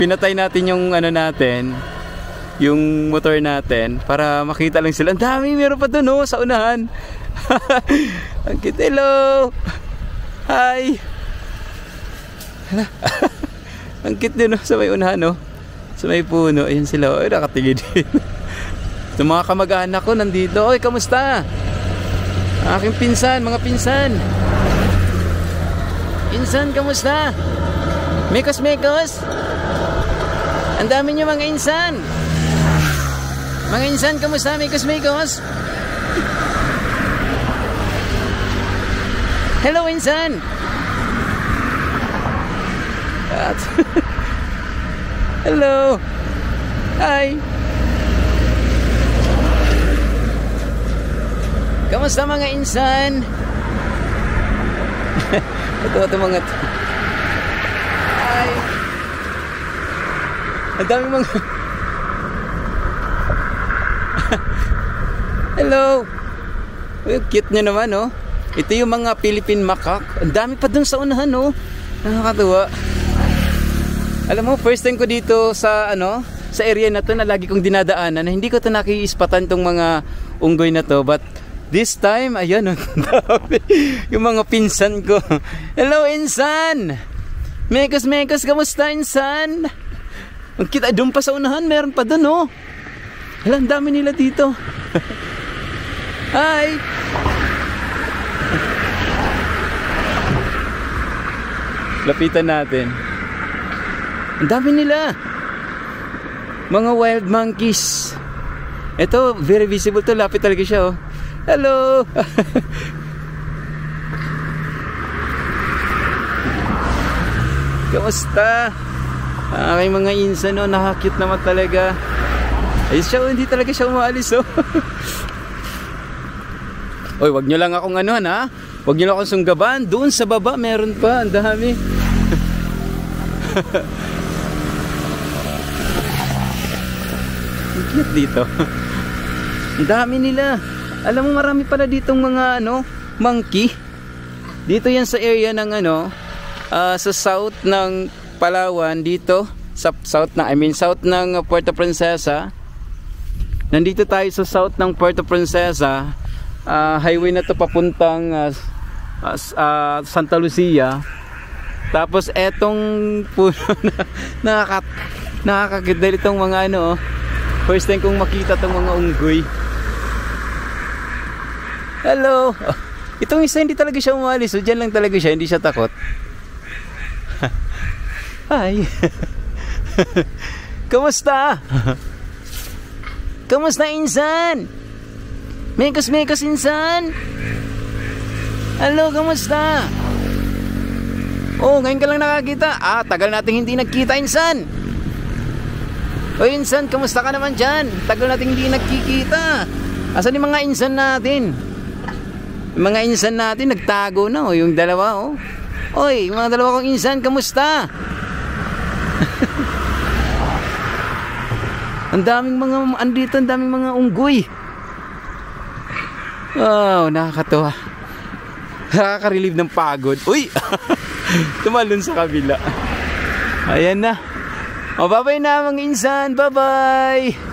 pinatay natin yung ano natin, yung motor natin para makita lang sila. Ang dami, meron pa dun oh, sa unahan. Ang cute. Hello. Hi. Ang cute din oh, sa may unahan oh. Sa may puno. Ayan sila oh, nakatingin din. Yung mga kamag-anak ko nandito. Oy, kamusta? Aking pinsan, mga pinsan. Insan, kamusta? Mekos, mekos. Ang dami nyo mga insan. Mga insan, kamusta? Mekos, mekos. Hello, insan. Hello. Hi. Kamusta mga insan? Ito mga Hi. Ang dami mga Hello. Cute nyo naman oh. Ito yung mga Philippine macaque. Ang dami pa dun sa unahan oh. Nakakatuwa. Alam mo, first time ko dito sa ano, sa area na to na lagi kong dinadaanan na hindi ko to nakiispatan tong mga unggoy na to, but this time, ayan oh, yung mga pinsan ko. Hello, insan! Mekos, mekos, kamusta, insan? Ang kita, doon pa sa unahan, meron pa doon oh. Hala, ang dami nila dito. Hi! Lapitan natin. Ang dami nila. Mga wild monkeys. Ito, very visible to. Lapit talaga siya oh. Hello. Kamusta? Kay mga insan oh, nakakute naman talaga. Ay siya, hindi talaga siya umaalis oh. Oy, wag nyo lang akong ano ha. Wag nyo lang akong sunggaban. Doon sa baba meron pa, ang dami. Ang cute dito. Ang dami nila. Alam mo, marami pala ditong mga ano, monkey. Dito yan sa area ng ano, sa south ng Palawan, dito sa south na, south ng Puerto Princesa. Nandito tayo sa south ng Puerto Princesa. Highway na to papuntang Santa Lucia. Tapos etong puno na nakakakita itong mga ano, first time kong makita itong mga unggoy. Hello. Itong isa hindi talaga siya umalis, so dyan lang talaga siya, hindi siya takot. Hi. Kamusta? Kamusta, insan? Mekos, mekos, insan. Hello, kamusta? Oh, ngayon ka lang nakakita. Tagal nating hindi nagkita, insan. O insan, kamusta ka naman dyan? Tagal nating hindi nagkikita. Asan yung mga insan natin? Yung mga insan natin nagtago na oh, yung dalawa oh. Oy, yung mga dalawa kong insan, kamusta? Ang daming mga andito, ang daming mga unggoy. Wow, nakakatuwa. Nakaka-relieve ng pagod. Uy! Tumalon sa kabila. Ayan na. O, bye-bye na mga insan. Bye-bye!